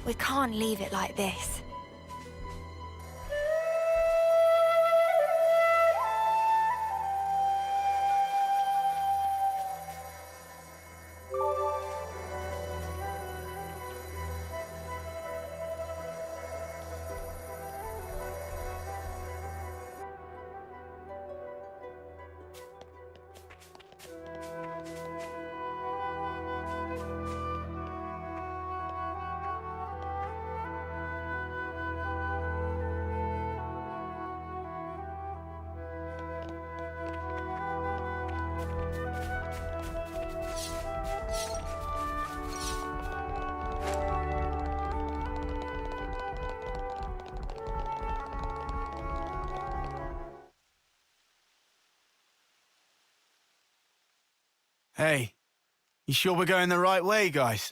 We can't leave it like this. Hey, you sure we're going the right way, guys?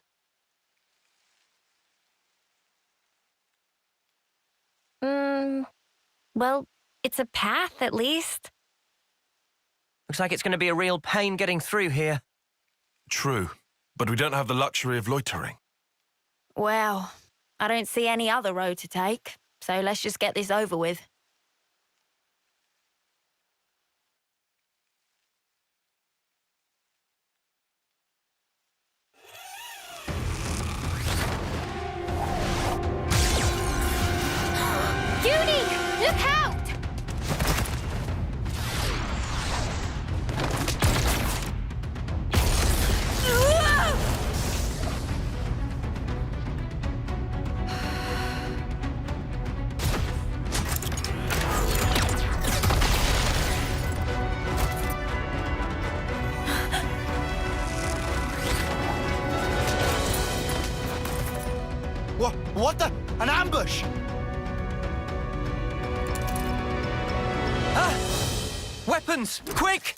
Well, it's a path at least. Looks like it's going to be a real pain getting through here. True, but we don't have the luxury of loitering. Well, I don't see any other road to take, so let's just get this over with. Look out! What the? An ambush! Weapons! Quick!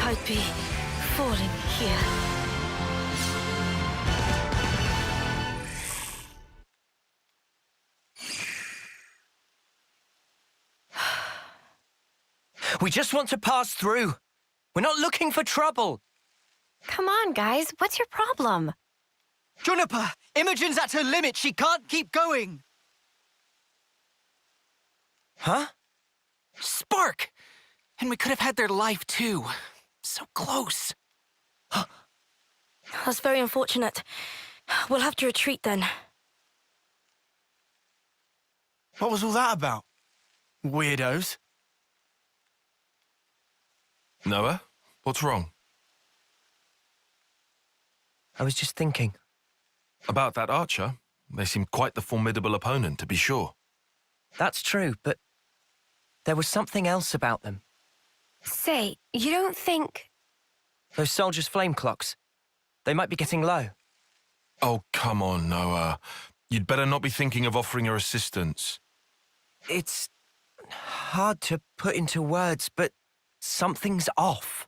I'd be falling here. We just want to pass through. We're not looking for trouble. Come on, guys. What's your problem? Juniper, Imogen's at her limit. She can't keep going. Huh? Spark! And we could have had their life, too. So close. That's very unfortunate. We'll have to retreat then. What was all that about? Weirdos. Noah, What's wrong? I was just thinking. About that archer? They seem quite the formidable opponent, to be sure. That's true, but there was something else about them. Say, you don't think... Those soldiers' flame clocks. They might be getting low. Oh, come on, Noah. You'd better not be thinking of offering your assistance. It's hard to put into words, but something's off.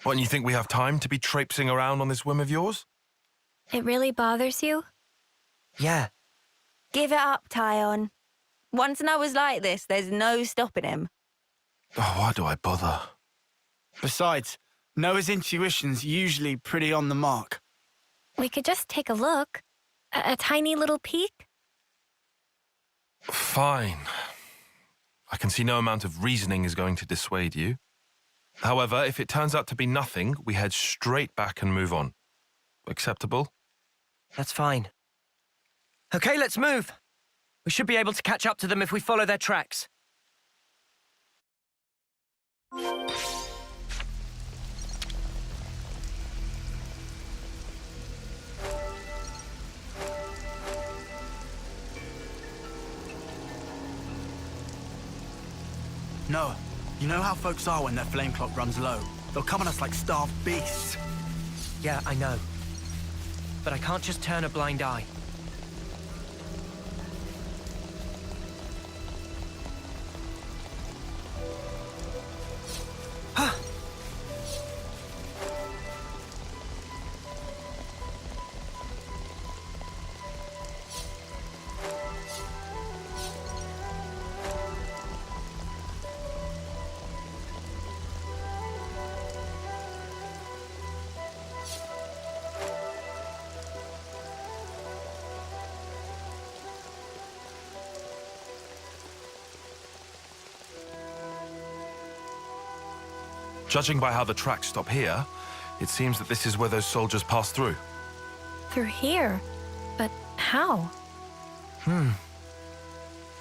What, and you think we have time to be traipsing around on this whim of yours? It really bothers you? Yeah, Give it up, Tyon. Once Noah's like this, there's no stopping him. Oh, why do I bother? Besides, Noah's intuition's usually pretty on the mark. We could just take a look. A tiny little peek? Fine. I can see no amount of reasoning is going to dissuade you. However, if it turns out to be nothing, we head straight back and move on. Acceptable? that's fine. Okay, let's move. We should be able to catch up to them if we follow their tracks. Noah, you know how folks are when their flame clock runs low? They'll come on us like starved beasts. Yeah, I know. But I can't just turn a blind eye. Judging by how the tracks stop here, it seems that this is where those soldiers passed through. Through here? But how?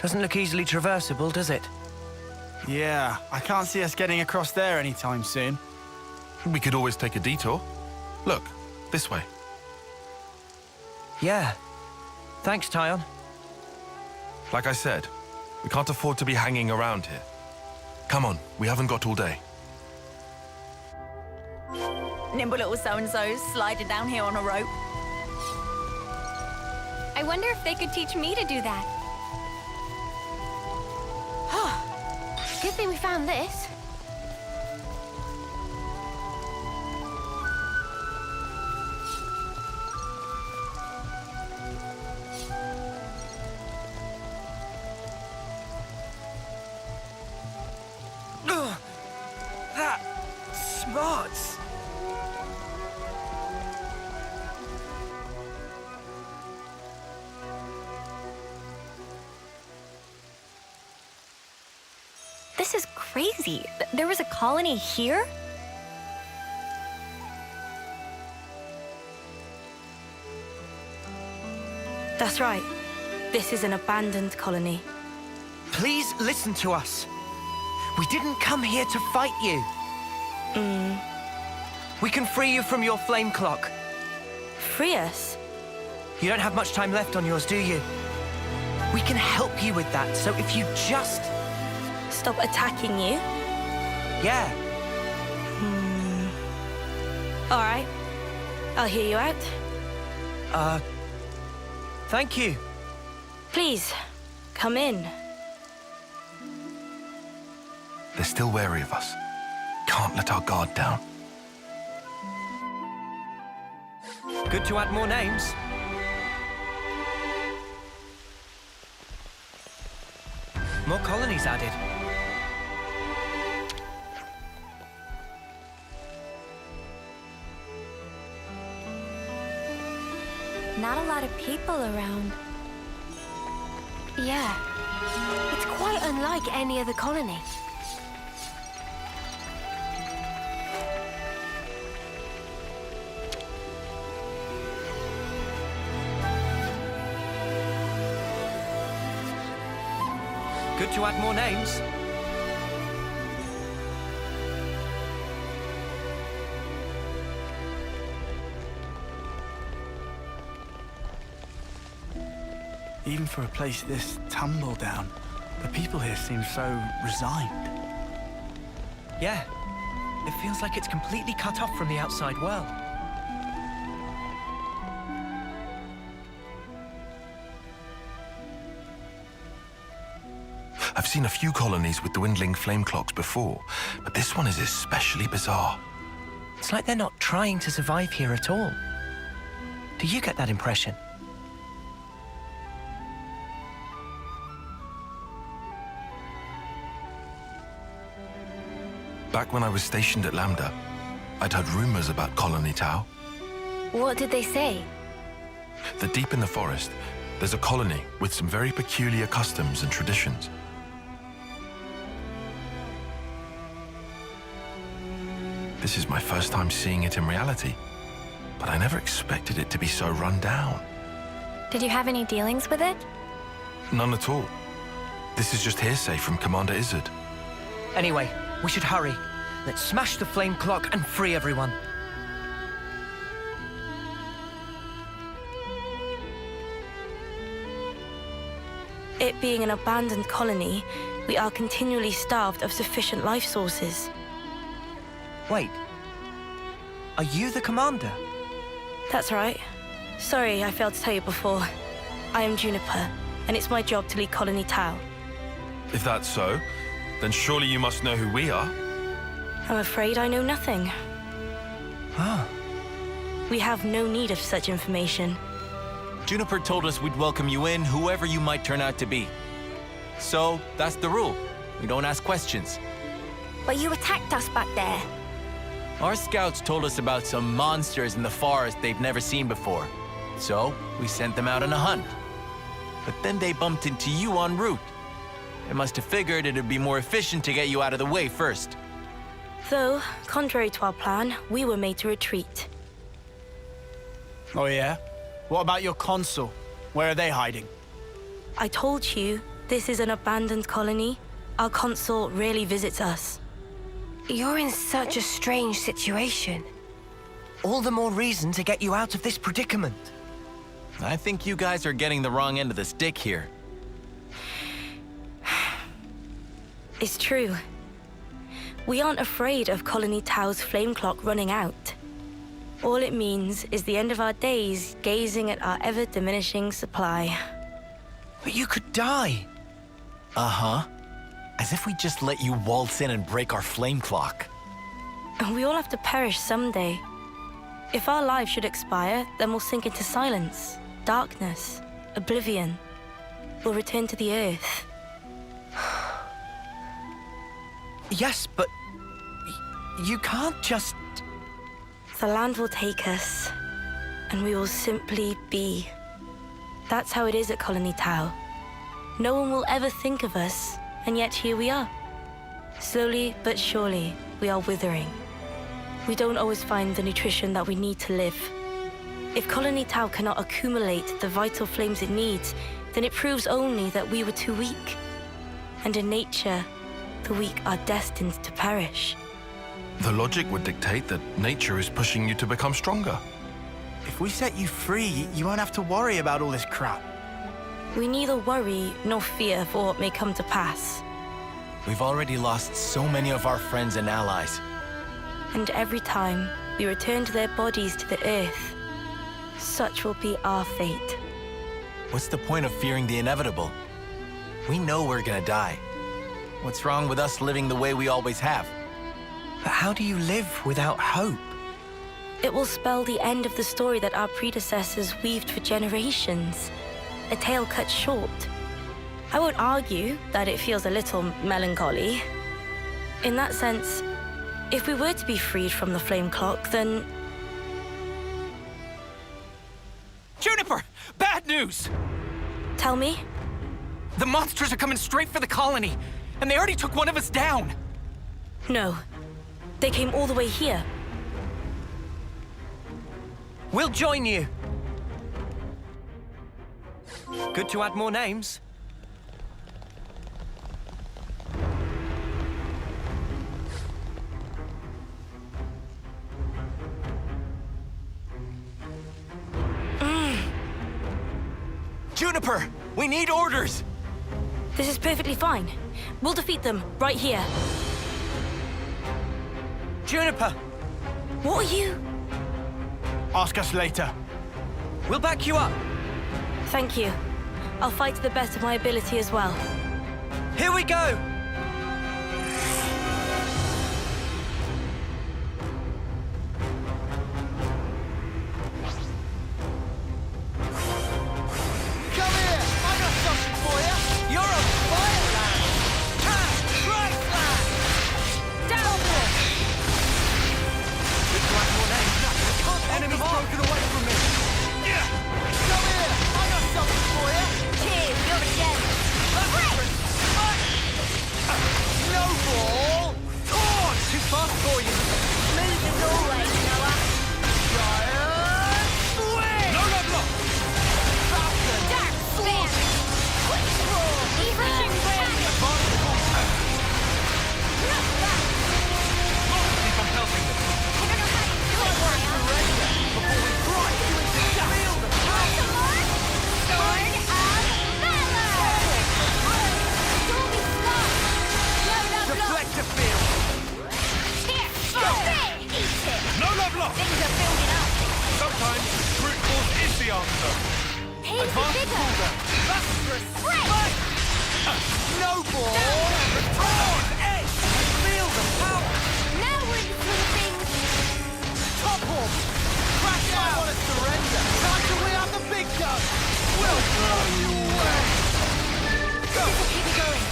Doesn't look easily traversable, does it? Yeah, I can't see us getting across there anytime soon. We could always take a detour. Look, this way. Yeah. Thanks, Tyon. Like I said, we can't afford to be hanging around here. Come on, we haven't got all day. Nimble little so-and-so's sliding down here on a rope. I wonder if they could teach me to do that. Good thing we found this. That smarts. This is crazy. There was a colony here? That's right. This is an abandoned colony. Please listen to us. We didn't come here to fight you. We can free you from your flame clock. Free us? You don't have much time left on yours, do you? We can help you with that, so if you just... Stop attacking you? Yeah, All right. I'll hear you out. thank you. Please, come in. They're still wary of us. Can't let our guard down. Good to add more names. More colonies added. Not a lot of people around. Yeah. It's quite unlike any other colony. Good to add more names. Even for a place this tumble down, the people here seem so resigned. Yeah. It feels like it's completely cut off from the outside world. I've seen a few colonies with dwindling flame clocks before, but this one is especially bizarre. It's like they're not trying to survive here at all. Do you get that impression? Back when I was stationed at Lambda, I'd heard rumors about Colony Tau. What did they say? That deep in the forest, there's a colony with some very peculiar customs and traditions. This is my first time seeing it in reality, but I never expected it to be so run down. Did you have any dealings with it? None at all. This is just hearsay from Commander Izzard. Anyway, we should hurry. Let's smash the flame clock and free everyone. It being an abandoned colony, we are continually starved of sufficient life sources. Wait. Are you the commander? That's right. Sorry, I failed to tell you before. I am Juniper, and it's my job to lead Colony Tau. If that's so, then surely you must know who we are. I'm afraid I know nothing. Ah. We have no need of such information. Juniper told us we'd welcome you in, whoever you might turn out to be. So, that's the rule. We don't ask questions. But you attacked us back there. Our scouts told us about some monsters in the forest they've never seen before. So, we sent them out on a hunt. But then they bumped into you en route. They must have figured it'd be more efficient to get you out of the way first. Though, contrary to our plan, we were made to retreat. Oh yeah? What about your consul? Where are they hiding? I told you, this is an abandoned colony. Our consul rarely visits us. You're in such a strange situation. All the more reason to get you out of this predicament. I think you guys are getting the wrong end of the stick here. It's true. We aren't afraid of Colony Tau's flame clock running out. All it means is the end of our days gazing at our ever-diminishing supply. But you could die. Uh-huh. As if we just let you waltz in and break our flame clock. And we all have to perish someday. If our lives should expire, then we'll sink into silence, darkness, oblivion. We'll return to the earth. Yes, but you can't just... The land will take us, and we will simply be. That's how it is at Colony Tau. No one will ever think of us, and yet here we are. Slowly but surely, we are withering. We don't always find the nutrition that we need to live. If Colony Tau cannot accumulate the vital flames it needs, then it proves only that we were too weak. And in nature, the weak are destined to perish. The logic would dictate that nature is pushing you to become stronger. If we set you free, you won't have to worry about all this crap. We neither worry nor fear for what may come to pass. We've already lost so many of our friends and allies. And every time we return to their bodies to the earth, such will be our fate. What's the point of fearing the inevitable? We know we're gonna die. What's wrong with us living the way we always have? But how do you live without hope? It will spell the end of the story that our predecessors weaved for generations. A tale cut short. I won't argue that it feels a little melancholy. In that sense, if we were to be freed from the flame clock, then... Juniper! Bad news! Tell me? The monsters are coming straight for the colony, and they already took one of us down. No. They came all the way here. We'll join you. Good to add more names. Juniper! We need orders! This is perfectly fine. We'll defeat them right here. Juniper, What are you? Ask us later. we'll back you up. Thank you. I'll fight to the best of my ability as well. Here we go! Come here! I got something for you! You're a fire lad! Ha! Christ lad! Down! Enemy's broken away from me! Yeah! Come here! I got something for you! Cheers, you're a gem. No ball! Oh, too fast for you! Smooth as always, Noah. Giant swing! No, no, no! Falcon! Dark spin. Quick roll. Refreshing wind. Not that. Keep on pelting them. I don't know how you do it, Ryan. Before we grind you into steel! Want some more? Sword of Valor. Stormy Slot. Load up, look. Deflect the field! Here, fire. Eat it. No love lost! Things are building up. Sometimes brute force is the answer. He's Advanced bigger. Break. No ball! Return! Edge! Feel the power! Now we're doing things. Topple! Crash out! Want to surrender! Time to win out the big gun! We'll blow you away! Go! Keep it going.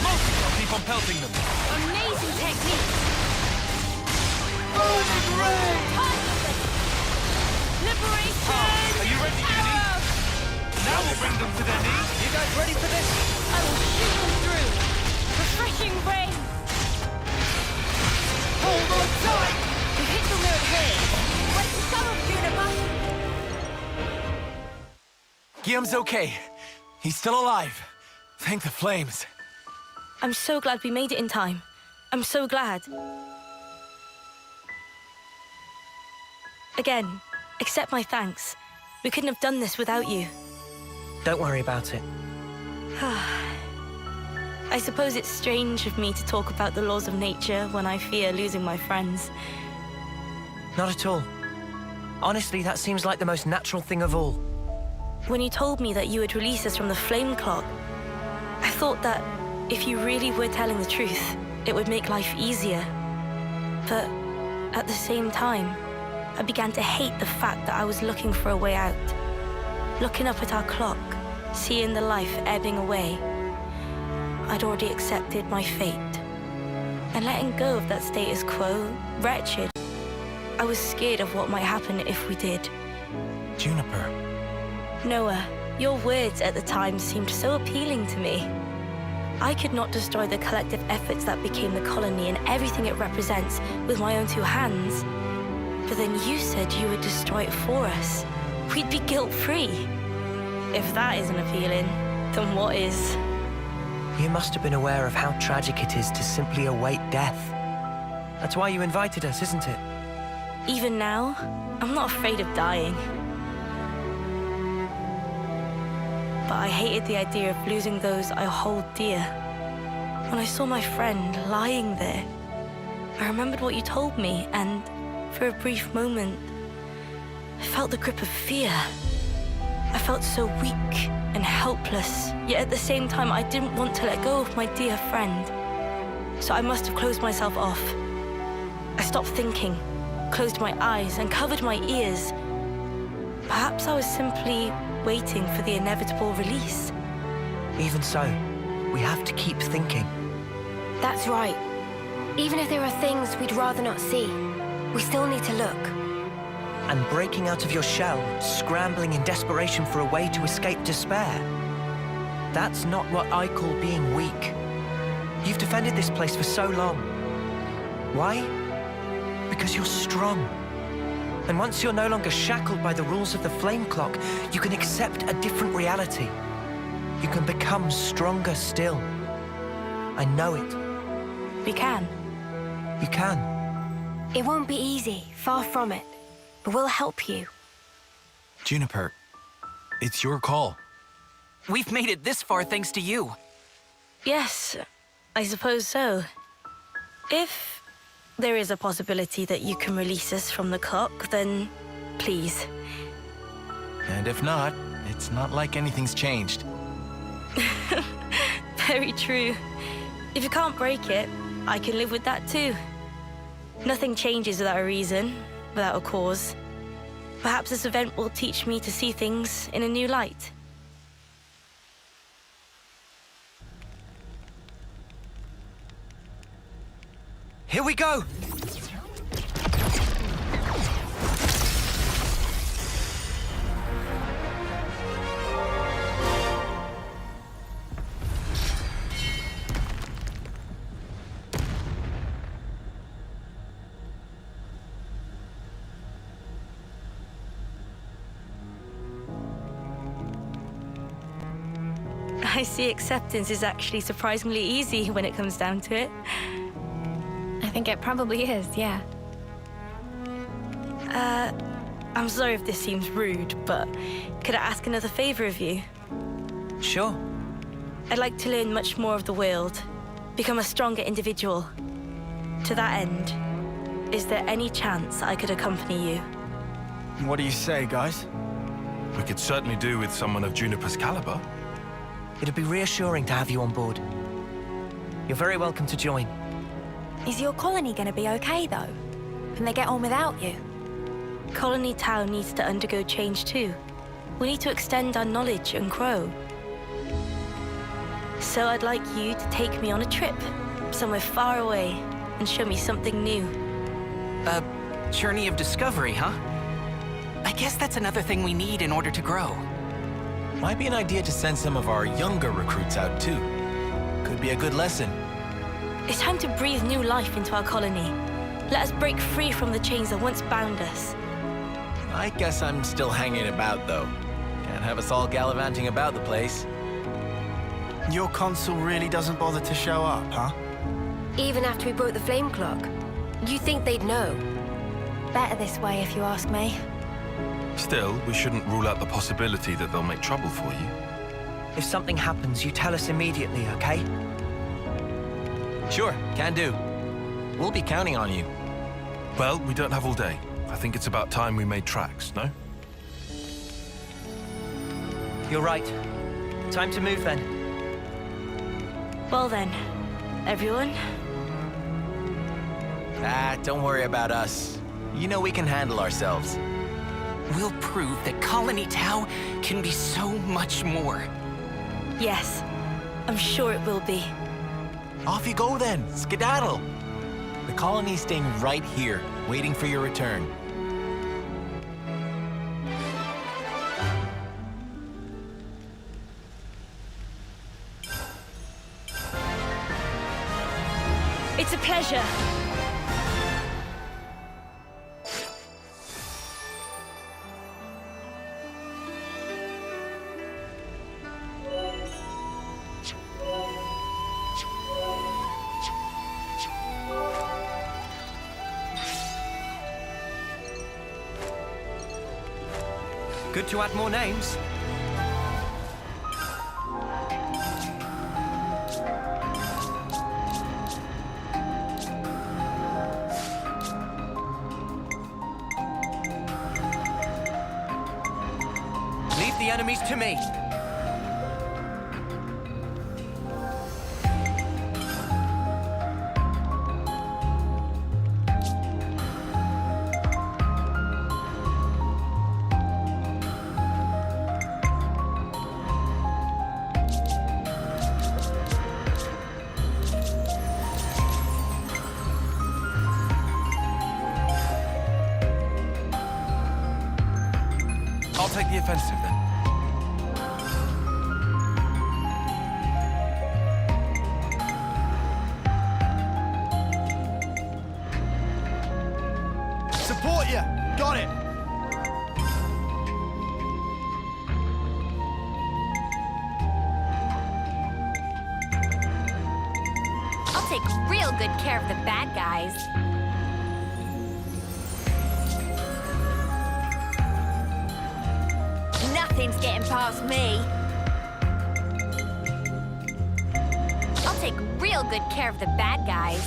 Multi-shot, keep on pelting them. Amazing technique. Burning ring! Liberation. Are you ready, Uni? Arrow. Now we'll bring them to their knees. You guys ready for this? I will shoot them through. Refreshing rain. Hold on tight! We hit them where it hurts. Wait to come up, Juniper. Guillaume's okay. He's still alive. Thank the flames. I'm so glad we made it in time. I'm so glad. Again, accept my thanks. We couldn't have done this without you. Don't worry about it. I suppose it's strange of me to talk about the laws of nature when I fear losing my friends. Not at all. Honestly, that seems like the most natural thing of all. When you told me that you would release us from the flame clock, I thought that if you really were telling the truth, it would make life easier. But at the same time, I began to hate the fact that I was looking for a way out. Looking up at our clock, seeing the life ebbing away, I'd already accepted my fate. And letting go of that status quo, wretched, I was scared of what might happen if we did. Juniper. Noah, your words at the time seemed so appealing to me. I could not destroy the collective efforts that became the colony and everything it represents with my own two hands. But then you said you would destroy it for us. We'd be guilt-free. If that isn't appealing, then what is? You must have been aware of how tragic it is to simply await death. That's why you invited us, isn't it? Even now, I'm not afraid of dying. But I hated the idea of losing those I hold dear. When I saw my friend lying there, I remembered what you told me, and for a brief moment, I felt the grip of fear. I felt so weak and helpless, yet at the same time, I didn't want to let go of my dear friend. So I must have closed myself off. I stopped thinking, closed my eyes, and covered my ears. Perhaps I was simply waiting for the inevitable release. Even so, we have to keep thinking. That's right. Even if there are things we'd rather not see, we still need to look. And breaking out of your shell, scrambling in desperation for a way to escape despair. That's not what I call being weak. You've defended this place for so long. Why? Because you're strong. And once you're no longer shackled by the rules of the flame clock, you can accept a different reality. You can become stronger still. I know it. We can. You can. It won't be easy, far from it. But we'll help you. Juniper, It's your call. We've made it this far thanks to you. Yes, I suppose so. If there is a possibility that you can release us from the clock, then please. And if not, it's not like anything's changed. Very true. If you can't break it, I can live with that too. Nothing changes without a reason, without a cause. Perhaps this event will teach me to see things in a new light. Here we go! I see acceptance is actually surprisingly easy when it comes down to it. I think it probably is, yeah. I'm sorry if this seems rude, but could I ask another favor of you? Sure. I'd like to learn much more of the world, become a stronger individual. To that end, is there any chance I could accompany you? What do you say, guys? We could certainly do with someone of Juniper's caliber. It'd be reassuring to have you on board. You're very welcome to join. Is your colony gonna be okay, though? Can they get on without you? Colony Town needs to undergo change too. We need to extend our knowledge and grow. So I'd like you to take me on a trip, somewhere far away, and show me something new. A journey of discovery, huh? I guess that's another thing we need in order to grow. Might be an idea to send some of our younger recruits out too. Could be a good lesson. It's time to breathe new life into our colony. Let us break free from the chains that once bound us. I guess I'm still hanging about though. Can't have us all gallivanting about the place. Your consul really doesn't bother to show up, huh? Even after we broke the flame clock, you think they'd know? Better this way, if you ask me. Still, we shouldn't rule out the possibility that they'll make trouble for you. If something happens, you tell us immediately, okay? Sure, can do. We'll be counting on you. Well, we don't have all day. I think it's about time we made tracks, no? You're right. Time to move then. Well then, everyone, Don't worry about us. You know we can handle ourselves. We'll prove that Colony Tau can be so much more. yes, I'm sure it will be. Off you go then, skedaddle. The colony's staying right here, waiting for your return. It's a pleasure. Good to add more names. Leave the enemies to me. I'll take the offensive then. Support you! Got it! I'll take real good care of the bad guys. Nothing Nothing's getting past me. I'll take real good care of the bad guys.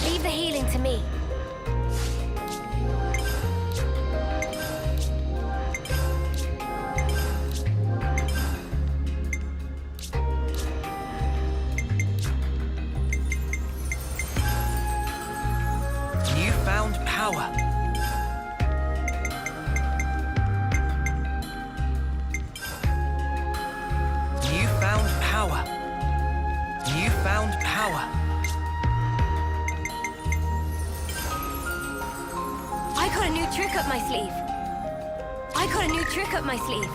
Leave the healing to me. Newfound power. Newfound power. Newfound power. I got a new trick up my sleeve. I got a new trick up my sleeve.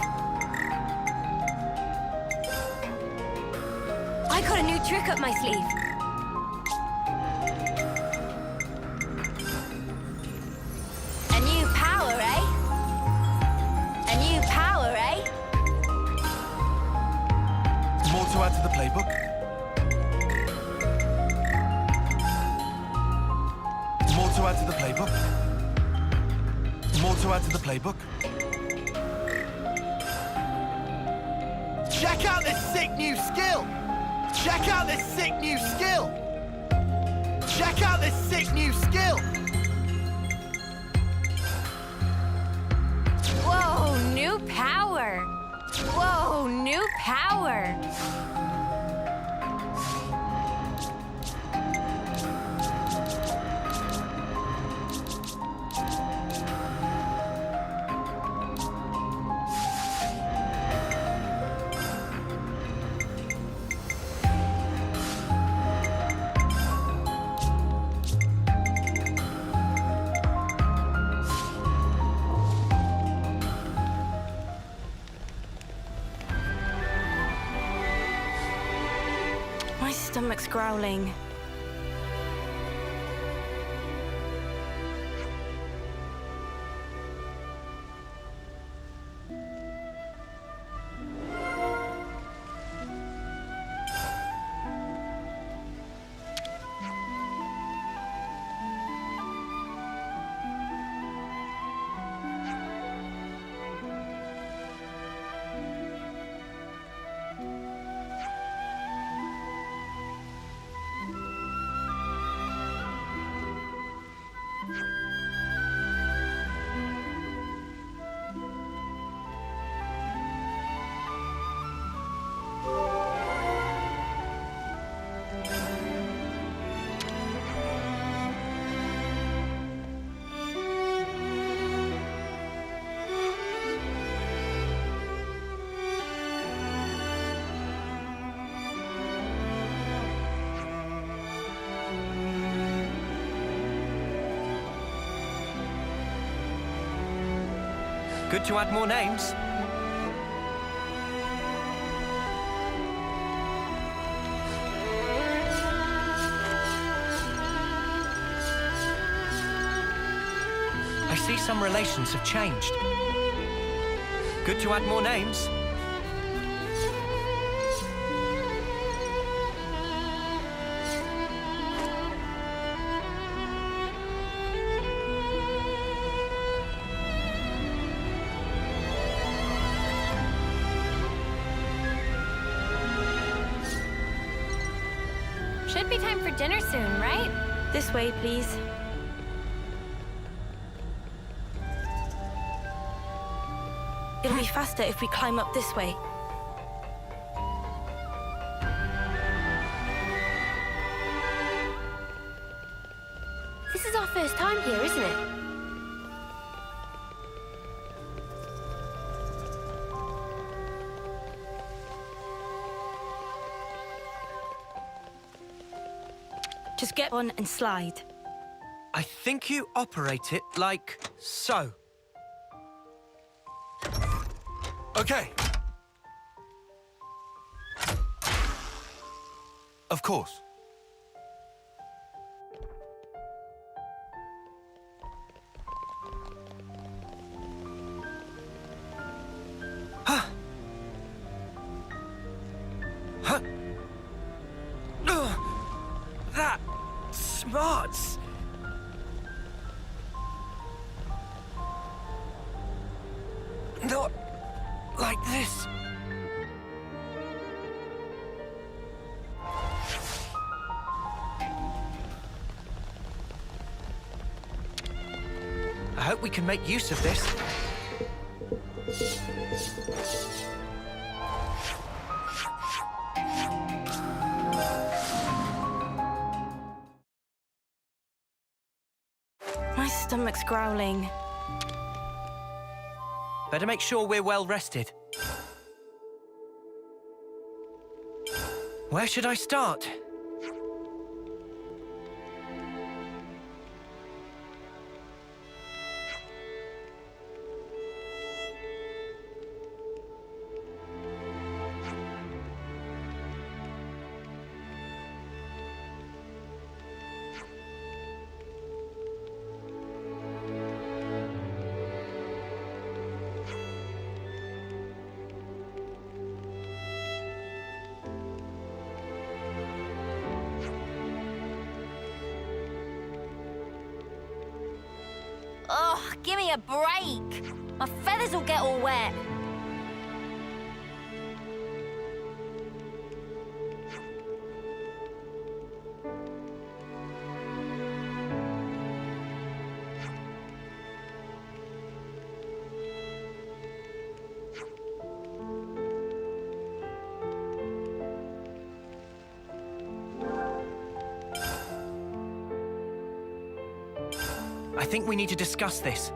I got a new trick up my sleeve. A new power, eh? A new power, eh? More to add to the playbook? More to add to the playbook? More to add to the playbook? Check out this sick new skill! Check out this sick new skill! Check out this sick new skill! Whoa, new power! Whoa, new power! My stomach's growling. Good to add more names. I see some relations have changed. Good to add more names. Should be time for dinner soon, right? This way, please. It'll be faster if we climb up this way. This is our first time here, isn't it? Just get on and slide. I think you operate it like so. Okay. Of course. Huh. Mats! Not like this. I hope we can make use of this. My stomach's growling. Better make sure we're well rested. Where should I start? Ugh, give me a break. My feathers will get all wet. I think we need to discuss this.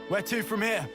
Where to from here?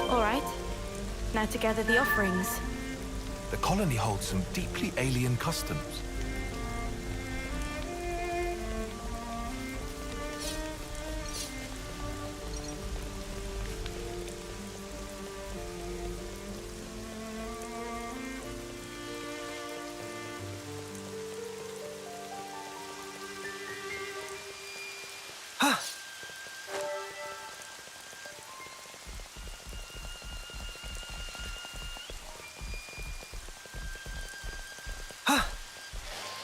All right. Now to gather the offerings. The colony holds some deeply alien customs.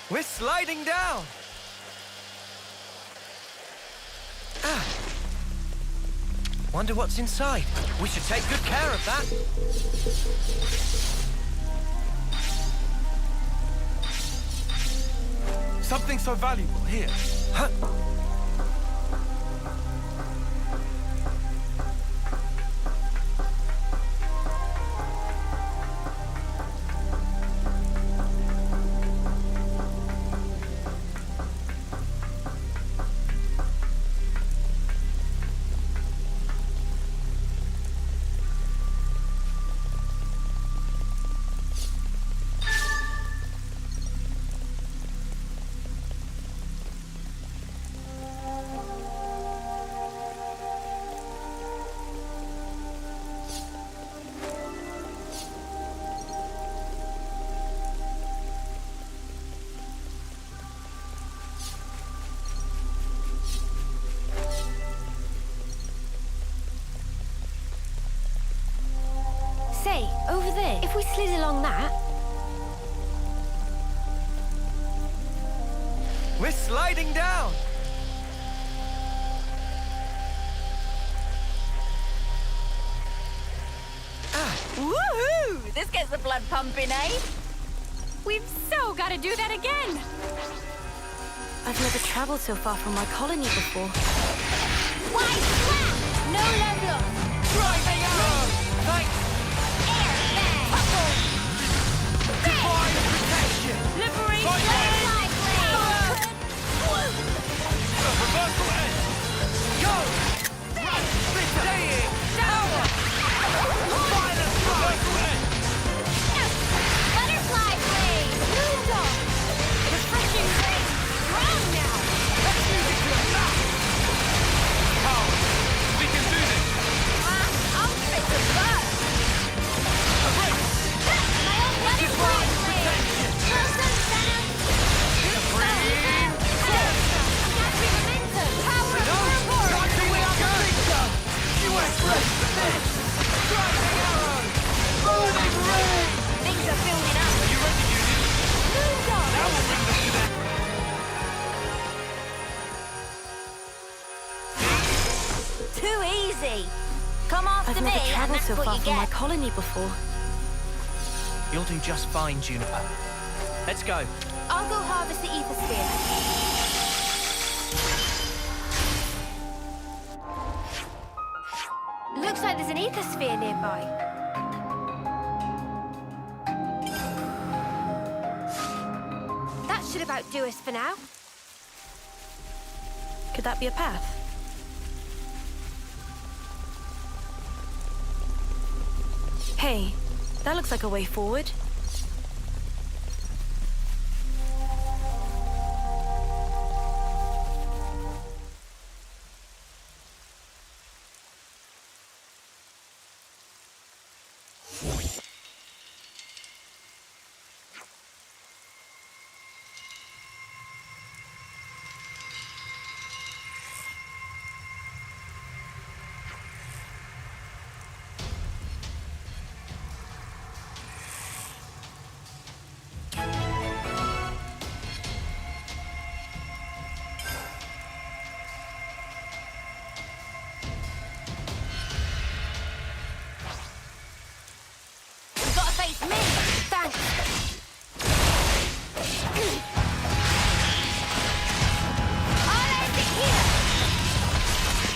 We're sliding down! Wonder what's inside. We should take good care of that. Something so valuable here. Huh. Say, over there, if we slid along that... We're sliding down! Woohoo! This gets the blood pumping, eh? We've so got to do that again! I've never traveled so far from my colony before. Wide flat! No level up! Driving arrow! Thanks! Airbag! Divine protection! Liberate Fly blade! Reversal edge! Go! Staying! Power! Violent strike! Butterfly blade! Moondog! Refreshing blade! Strong now! Let's move it to a max! Power! We can do this! I'm fit to burn! A break! My own butterfly blade! Wilson Venom! Supreme! Catching momentum! Power of Purple! Time to win the big gun! You ain't ready for this! Driving arrow! Burning rain! Things are building up. You ready, Union? Moondog! Now we'll bring them to their... Too easy. Come after I've me, never and traveled that's so what far you from my get. colony before. You'll do just fine, Juniper. Let's go. I'll go harvest the ether sphere. Looks like there's an ether sphere nearby. That should about do us for now. Could that be a path? Hey, that looks like a way forward. We've got to face me. Thanks. I'll end it here.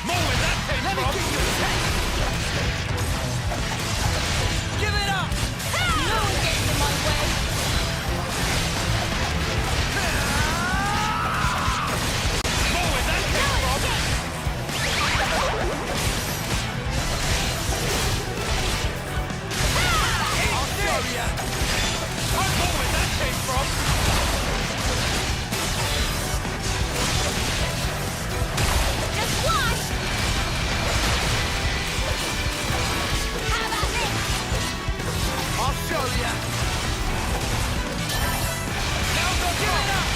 More where that came Let me from! give you a taste! Give it up! No one gets in my way. More where that came from! I'll show ya! More where that came from! Just watch. How about this? I'll show ya! Now go give it up!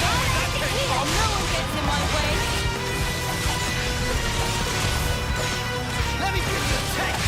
I'll end it here. No one gets in my way. Let me give you a taste!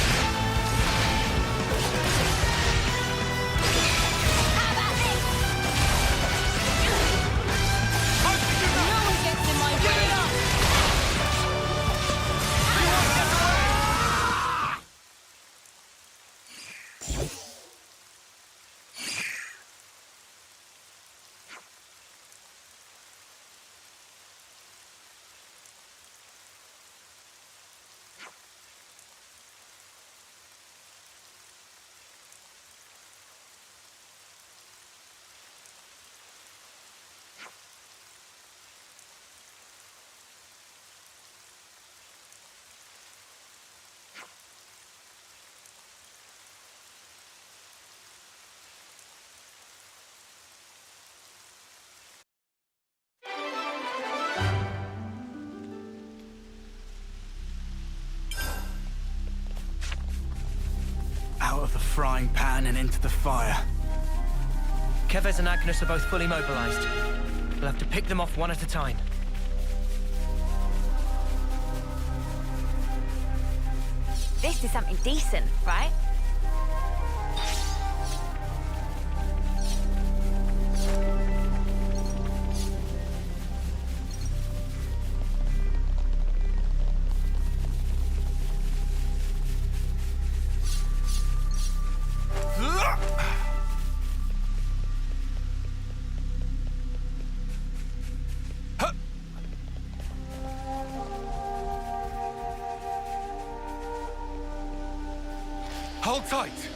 Out of the frying pan and into the fire. Kevez and Agnes are both fully mobilized. We'll have to pick them off one at a time. This is something decent, right? Hold tight.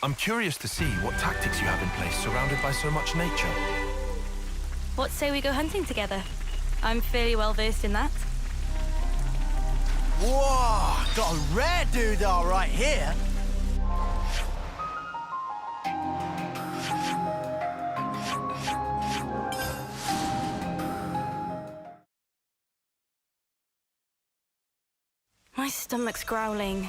I'm curious to see what tactics you have in place surrounded by so much nature. What say we go hunting together? I'm fairly well versed in that. Whoa, got a rare doodah right here. My stomach's growling.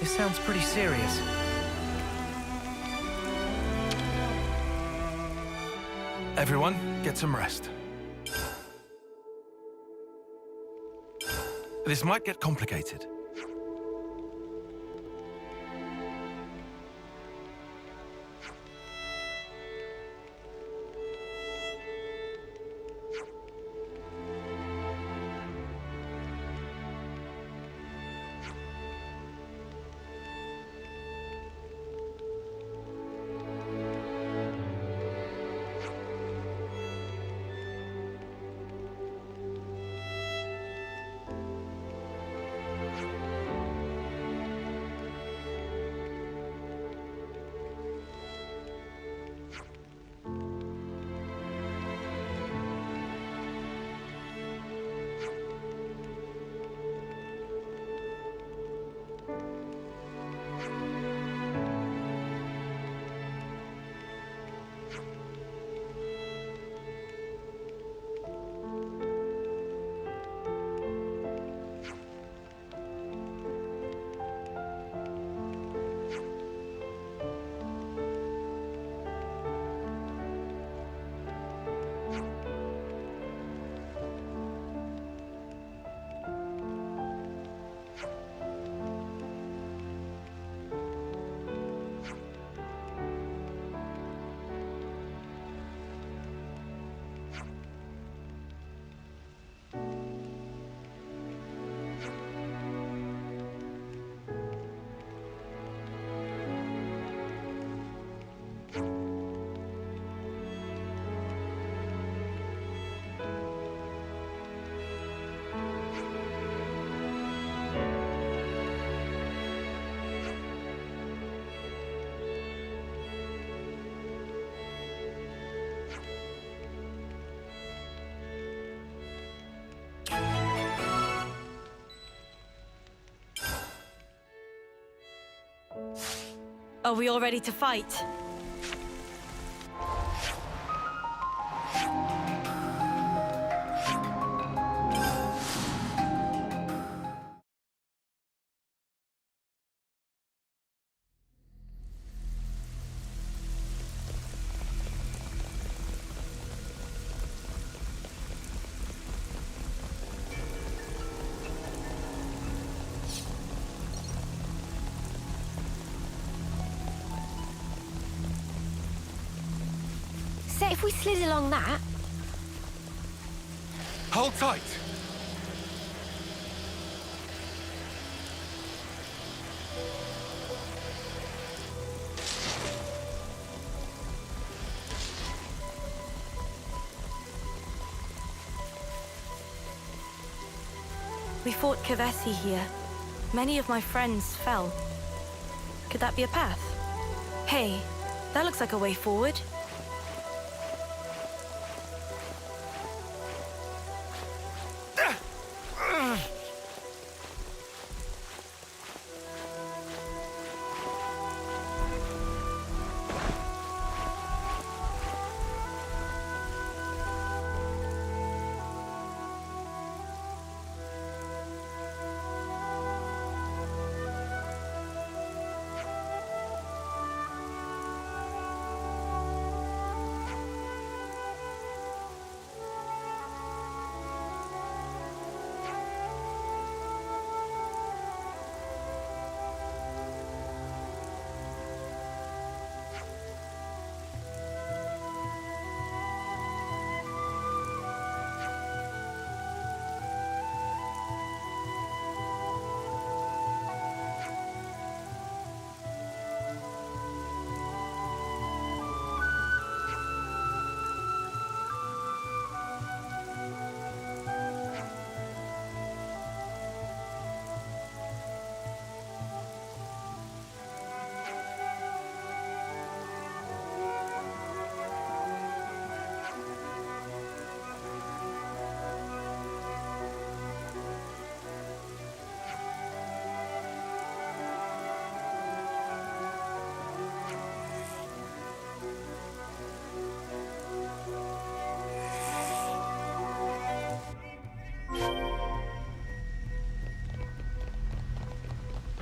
This sounds pretty serious. Everyone, get some rest. This might get complicated. Are we all ready to fight? So if we slid along that, Hold tight. We fought Kavesi here. Many of my friends fell. Could that be a path? Hey, that looks like a way forward.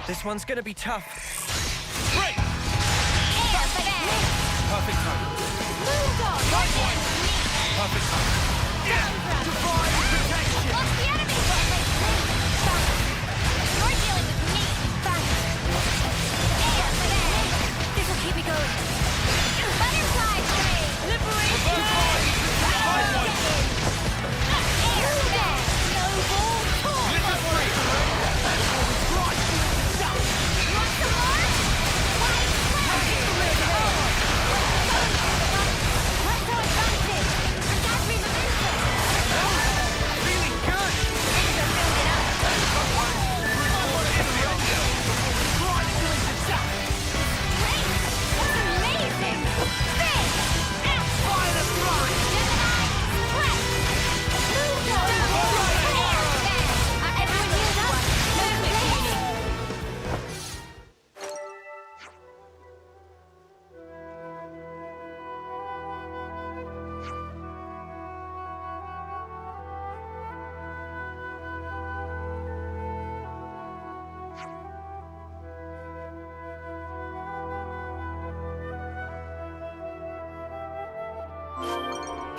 This one's gonna be tough. Great! Perfect time. Perfect time. Divine protection! This'll keep me going. Butterfly train! Reverse volley! Side one! Glitter free! Feeling good!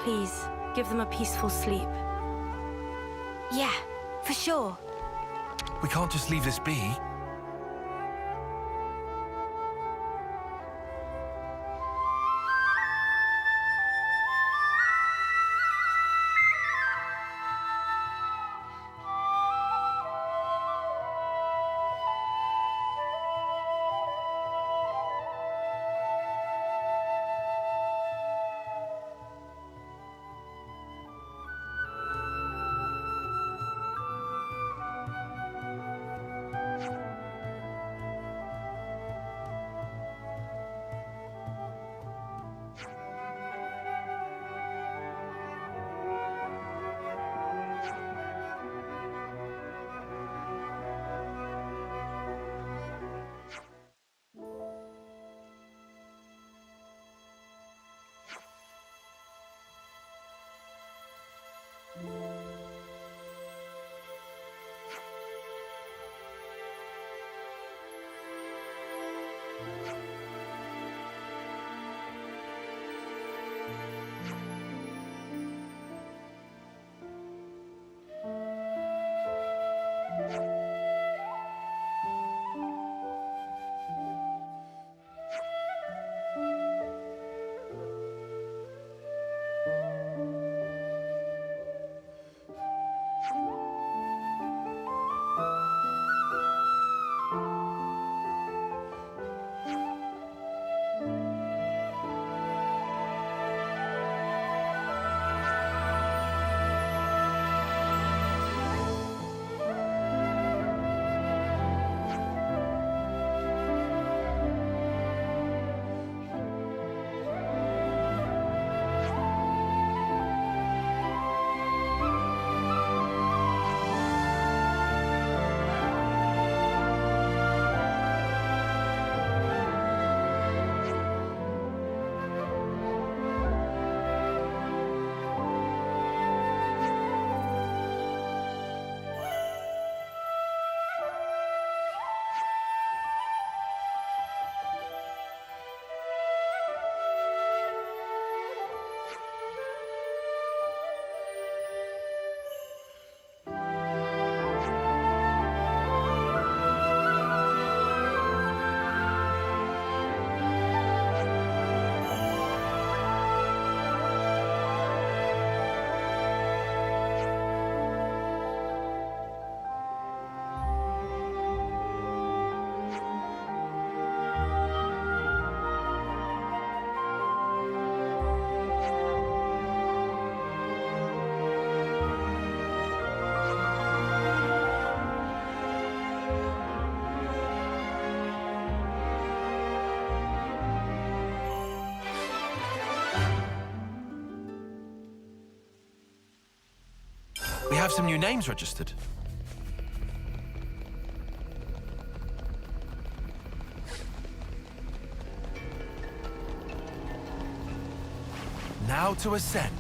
Please, give them a peaceful sleep. Yeah, for sure. We can't just leave this be. We have some new names registered. Now to ascend.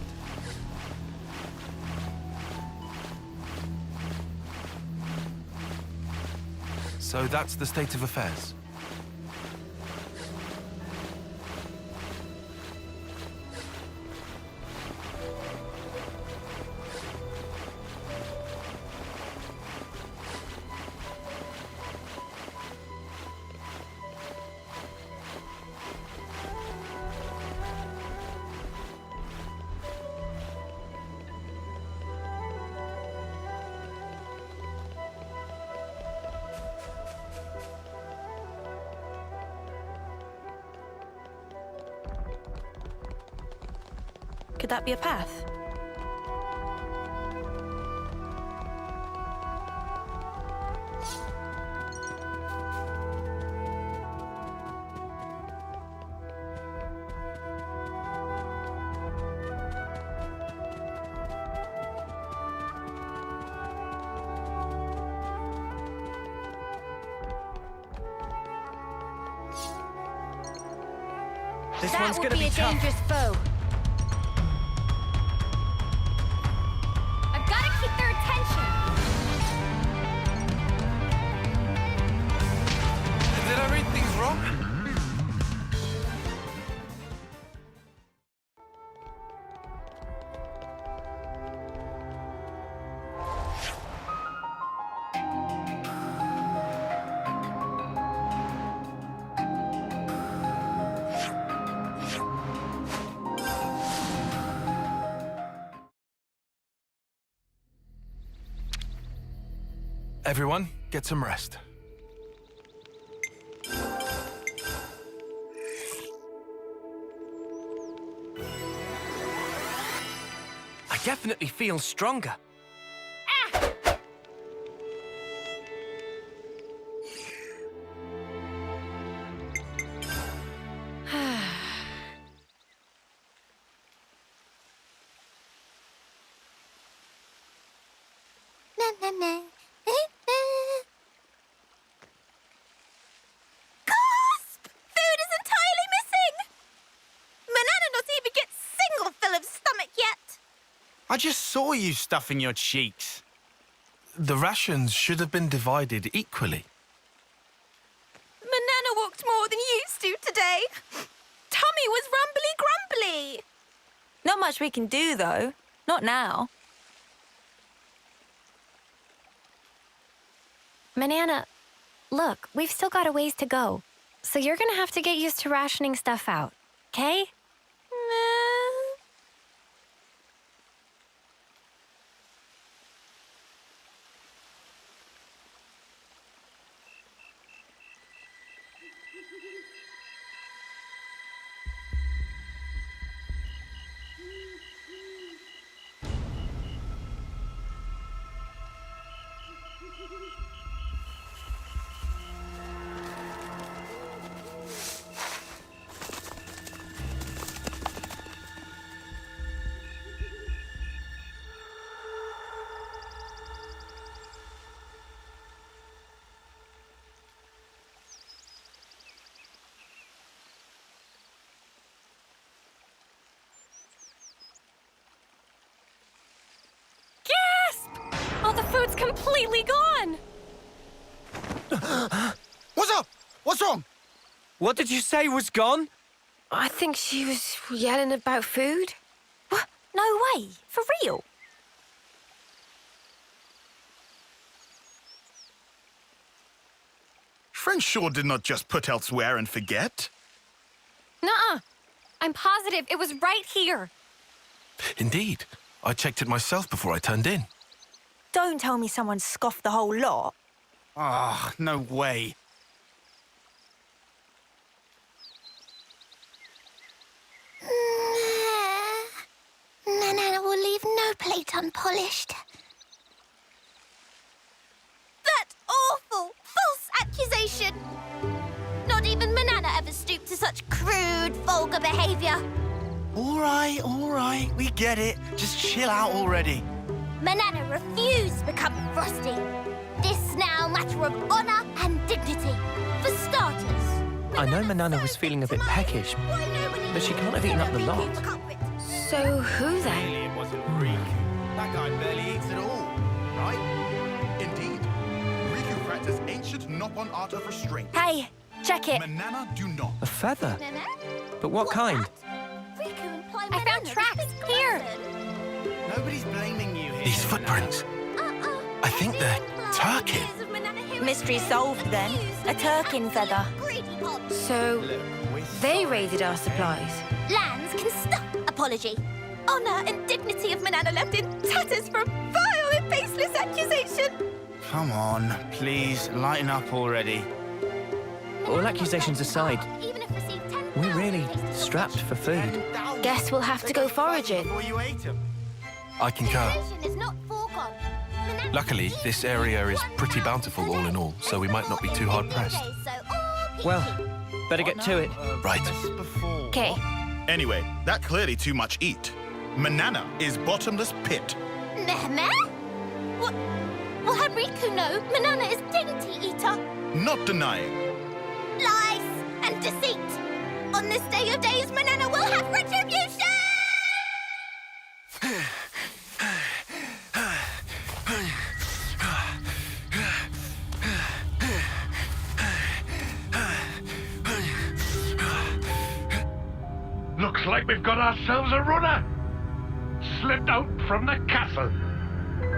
So that's the state of affairs. Could that be a path? This That one's would gonna be be a tough. dangerous foe. I've got to keep their attention. Did I read things wrong? Everyone, get some rest. I definitely feel stronger. Gasp! Food is entirely missing! Manana not even gets single fill of stomach yet. I just saw you stuffing your cheeks. The rations should have been divided equally. Manana walked more than used to today. Tummy was rumbly grumbly. Not much we can do, though. Not now. Manana, look, we've still got a ways to go. So you're gonna have to get used to rationing stuff out, okay? All the food's completely gone! What's up? What's wrong? What did you say was gone? I think she was yelling about food. What? No way. For real? Friend sure did not just put elsewhere and forget. Nuh-uh. I'm positive it was right here. Indeed. I checked it myself before I turned in. Don't tell me someone scoffed the whole lot. Ah, no way. Manana will leave no plate unpolished. That awful, false accusation! Not even Manana ever stooped to such crude, vulgar behavior. All right, we get it. Just chill out already. Manana refused to become Frosty. This now matter of honor and dignity. For starters, I know Manana was feeling a bit peckish, but she can't have eaten up the lot. So who then? Clearly it wasn't Riku. That guy barely eats at all, right? Indeed. Riku practiced ancient knowledge stop on art of restraint. Hey, check it. Manana do not. A feather? Nana? But what kind? Riku implied I found Manana was tracks. this Here. person. Nobody's blaming you here. These footprints. I think they're Turkin. Mystery solved then. A Turkin feather. So, they raided our supplies. Lands can stop apology. Honor and dignity of Manana left in tatters from vile and baseless accusation. Come on, please, lighten up already. All accusations aside, Even if received 10,000 we're really tastes of strapped for food. Guess we'll have to go foraging. Before you ate them. I concur. Is not foregone. Manana Luckily, this area is pretty bountiful all in all, so we might not be too hard pressed. Well, better get to it. Right. Before. Okay. Anyway, that clearly too much eat. Manana is bottomless pit. Meh? What? Will have Riku know Manana is dainty eater? Not denying. Lies and deceit. On this day of days, Manana will have retribution! Looks like we've got ourselves a runner. Slipped out from the castle.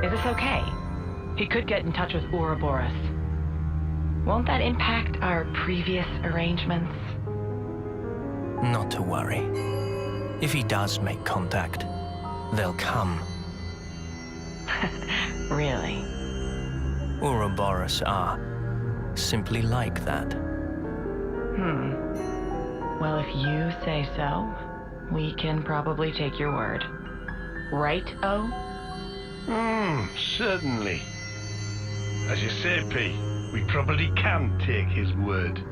Is this okay? He could get in touch with Ouroboros. Won't that impact our previous arrangements? Not to worry. If he does make contact, they'll come. Really? Ouroboros are simply like that. Well, if you say so, we can probably take your word. Right, O? Certainly. As you say, P, we probably can take his word.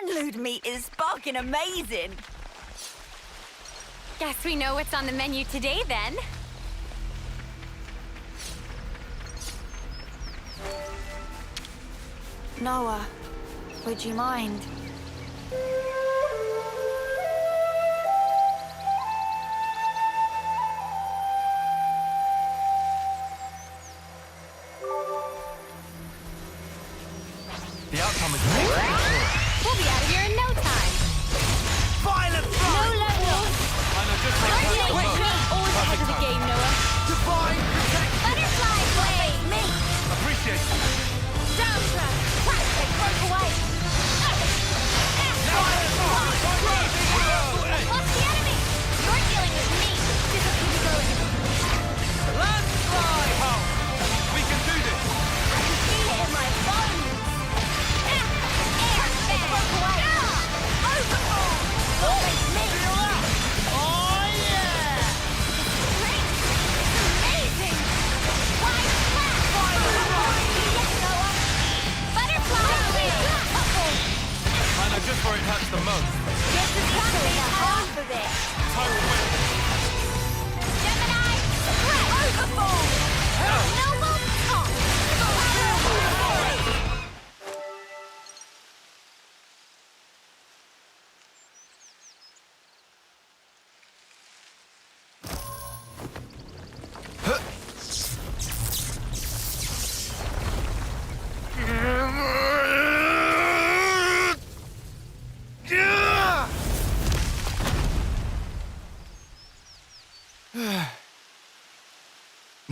Food meat is sparking amazing. Guess we know what's on the menu today, then. Noah, would you mind? The outcome is clear. We'll be out of here in no time. Violent No levels. I'm a good Wait, friend. wait, wait.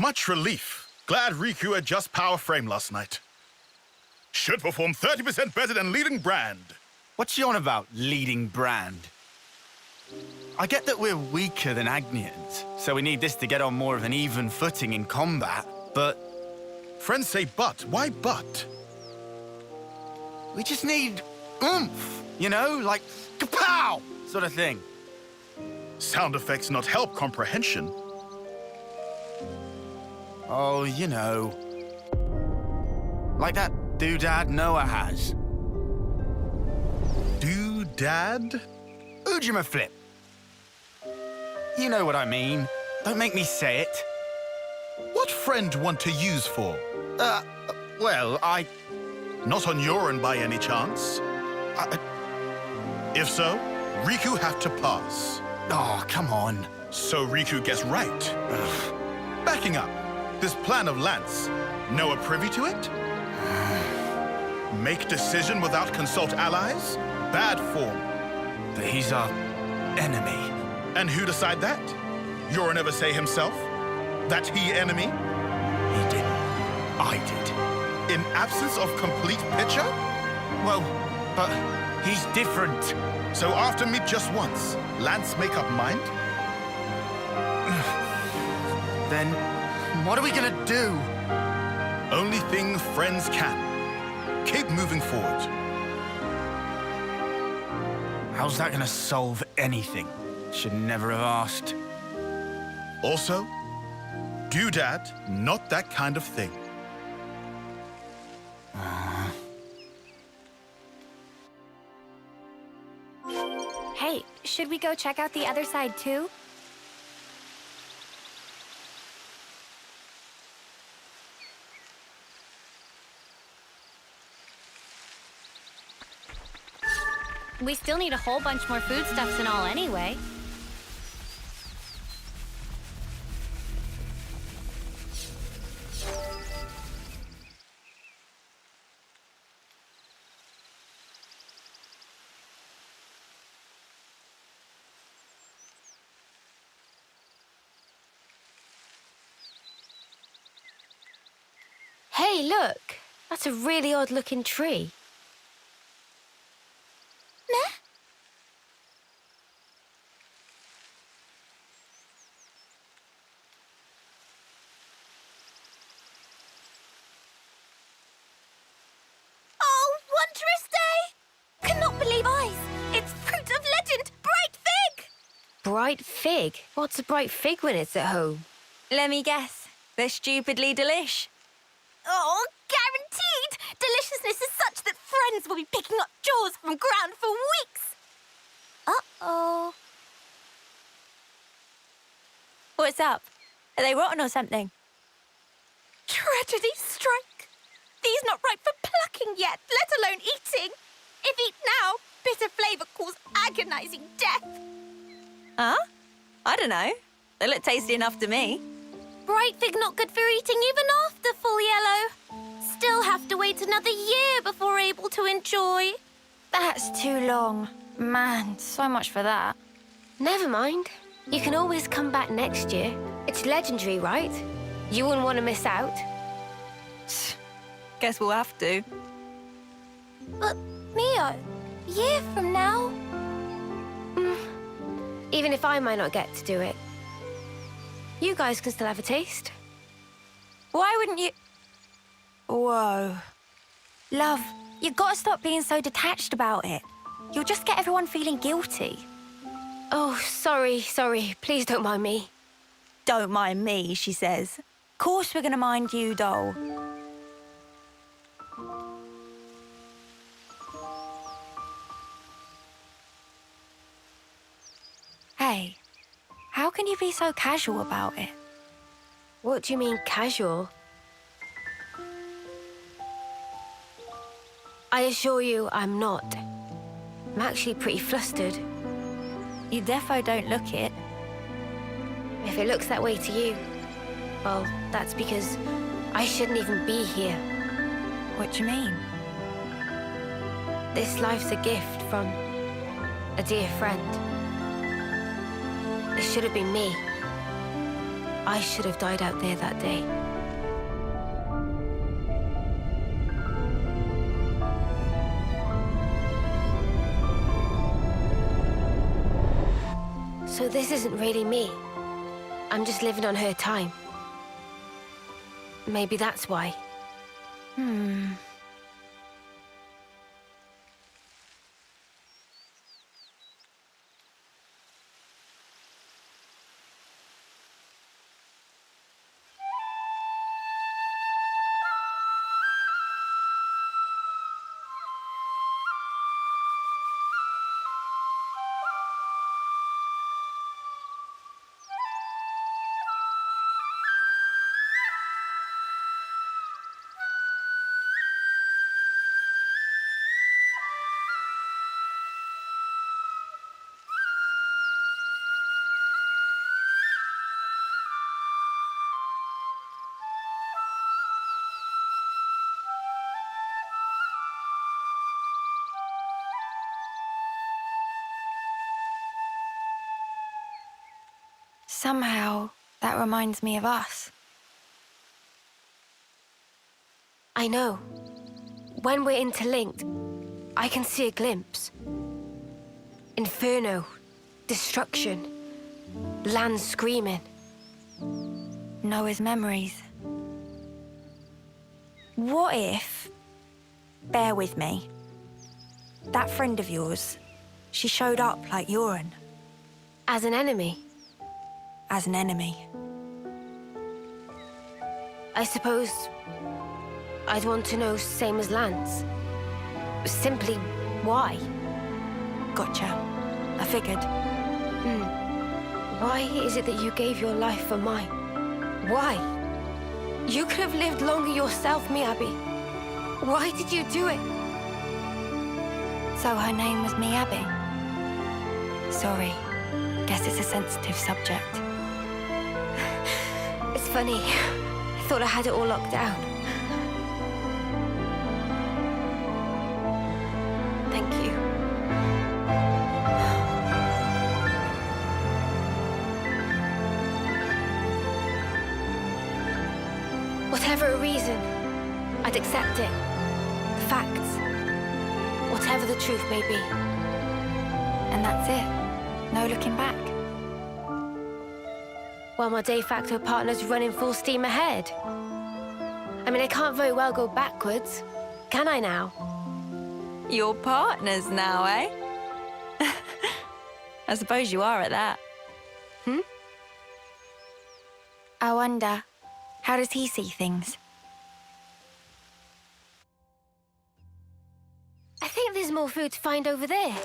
Much relief. Glad Riku adjusts power frame last night. Should perform 30% better than leading brand. What's you on about, leading brand? I get that we're weaker than Agnians, so we need this to get on more of an even footing in combat, but... Friends say but. Why but? We just need oomph, you know? Like, kapow! Sort of thing. Sound effects not help comprehension. Oh, you know. Like that doodad Noah has. Doodad? Ujima flip. You know what I mean. Don't make me say it. What friend want to use for? Well, I... Not on your end by any chance? If so, Riku have to pass. Oh, come on. So Riku gets right. Backing up, this plan of Lance, Noah privy to it? Make decision without consult allies? Bad form. But he's our enemy. And who decide that? Yoru never say himself? That he enemy? He didn't. I did. In absence of complete picture? Well, but he's different. So after meet just once, Lance make up mind? Then what are we gonna do? Only thing friends can. Keep moving forward. How's that gonna solve anything? Should never have asked. Also, doodad, not that kind of thing. Hey, should we go check out the other side too? We still need a whole bunch more foodstuffs and all anyway. Hey, look! That's a really odd-looking tree. Meh? Oh, wondrous day! Cannot believe eyes! It's fruit of legend, bright fig! Bright fig? What's a bright fig when it's at home? Let me guess. They're stupidly delish. Oh, guaranteed! Deliciousness is such that friends will be picking up jaws from ground for weeks! Uh-oh. What's up? Are they rotten or something? Tragedy strike! These not ripe for plucking yet, let alone eating. If eat now, bitter flavour cause agonizing death. Huh? I don't know. They look tasty enough to me. Bright fig not good for eating even after full yellow. Still have to wait another year before able to enjoy. That's too long. Man, so much for that. Never mind. You can always come back next year. It's legendary, right? You wouldn't want to miss out. Guess we'll have to. But, Mia, year from now... Even if I might not get to do it, you guys can still have a taste. Why wouldn't you... Whoa. Love, you gotta stop being so detached about it. You'll just get everyone feeling guilty. Oh, sorry. Please don't mind me. Don't mind me, she says. Course we're gonna mind you, doll. Hey, how can you be so casual about it? What do you mean, casual? I assure you, I'm not. I'm actually pretty flustered. You defo don't look it. If it looks that way to you, well, that's because I shouldn't even be here. What do you mean? This life's a gift from a dear friend. It should have been me. I should have died out there that day. So this isn't really me. I'm just living on her time. Maybe that's why. Somehow, that reminds me of us. I know. When we're interlinked, I can see a glimpse. Inferno, destruction, land screaming. Noah's memories. What if, bear with me, that friend of yours, she showed up like Yoren? As an enemy? As an enemy. I suppose I'd want to know, same as Lance. Simply why? Gotcha. I figured. Why is it that you gave your life for mine? Why? You could have lived longer yourself, Miyabi. Why did you do it? So her name was Miyabi? Sorry. Guess it's a sensitive subject. It's funny. I thought I had it all locked down. Thank you. Whatever a reason, I'd accept it. The facts. Whatever the truth may be. And that's it? No looking back? While my de facto partner's running full steam ahead. I mean, I can't very well go backwards, can I now? Your partners now, eh? I suppose you are at that. I wonder, how does he see things? I think there's more food to find over there.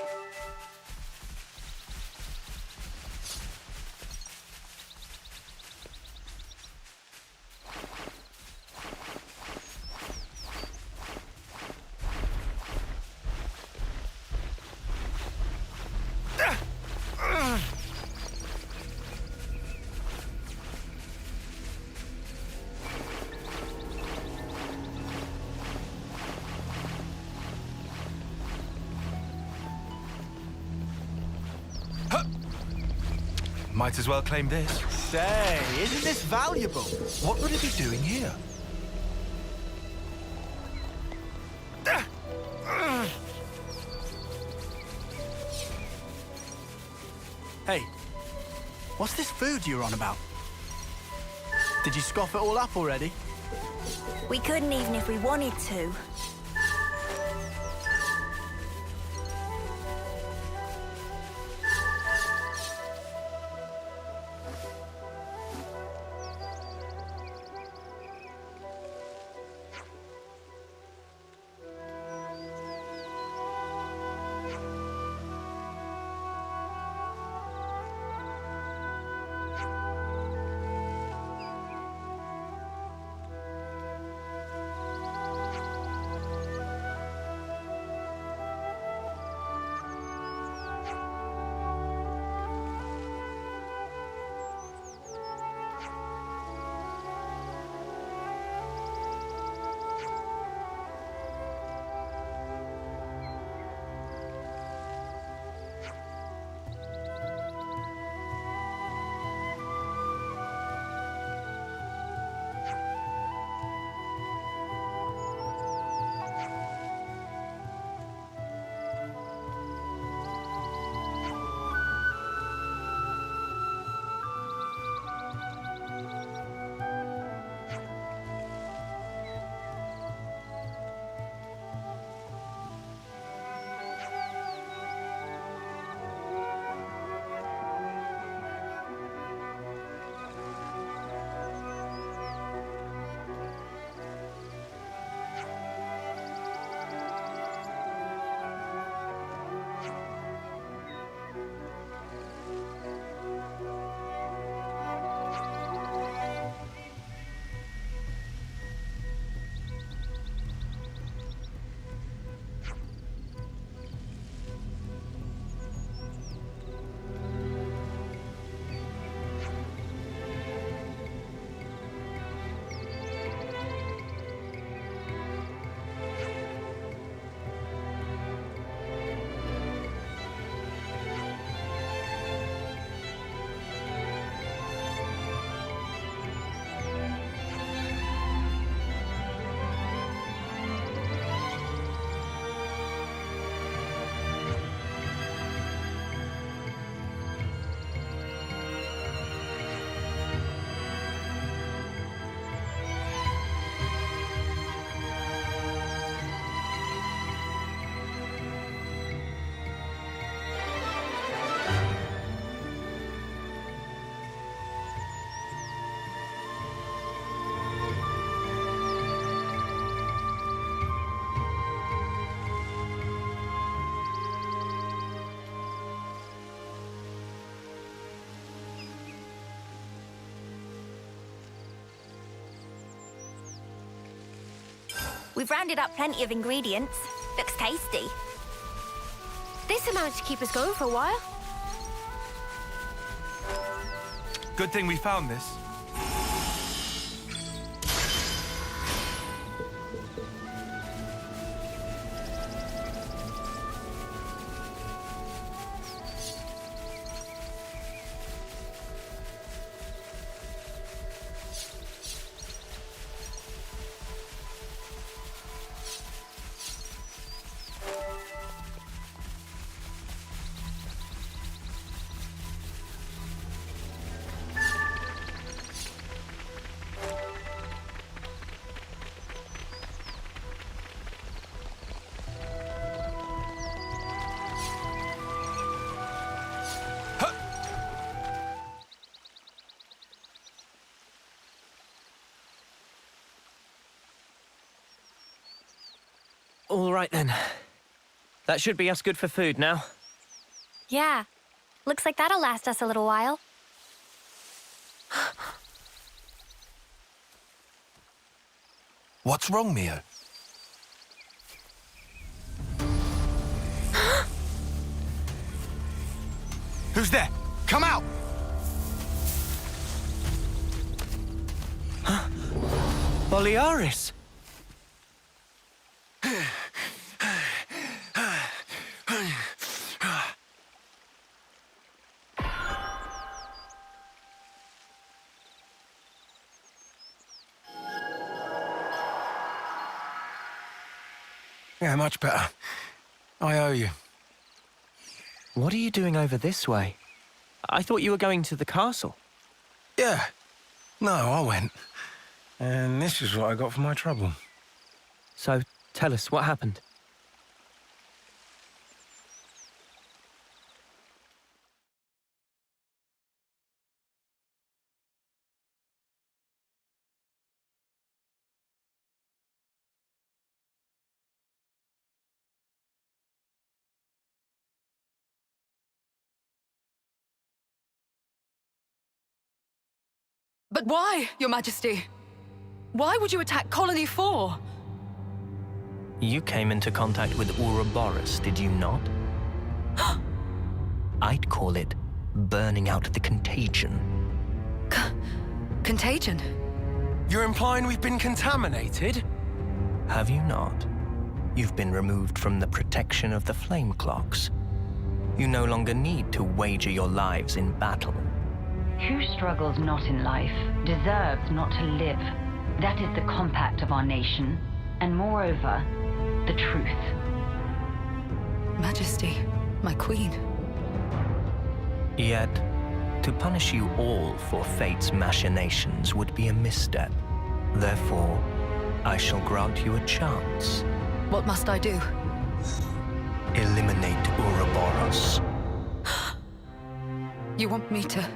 Might as well claim this. Say, isn't this valuable? What would it be doing here? Hey, what's this food you're on about? Did you scoff it all up already? We couldn't even if we wanted to. We've rounded up plenty of ingredients. Looks tasty. This amount to keep us going for a while. Good thing we found this. All right then. That should be us good for food now. Yeah. Looks like that'll last us a little while. What's wrong, Mio? Who's there? Come out! Boliaris! Yeah, much better. I owe you. What are you doing over this way? I thought you were going to the castle. Yeah. No, I went. And this is what I got for my trouble. So, tell us, what happened? But why, Your Majesty? Why would you attack Colony 4? You came into contact with Ouroboros, did you not? I'd call it burning out the contagion. Contagion? You're implying we've been contaminated? Have you not? You've been removed from the protection of the flame clocks. You no longer need to wager your lives in battle. Who struggles not in life deserves not to live. That is the compact of our nation, and moreover, the truth. Majesty, my queen. Yet, to punish you all for fate's machinations would be a misstep. Therefore, I shall grant you a chance. What must I do? Eliminate Ouroboros. You want me to...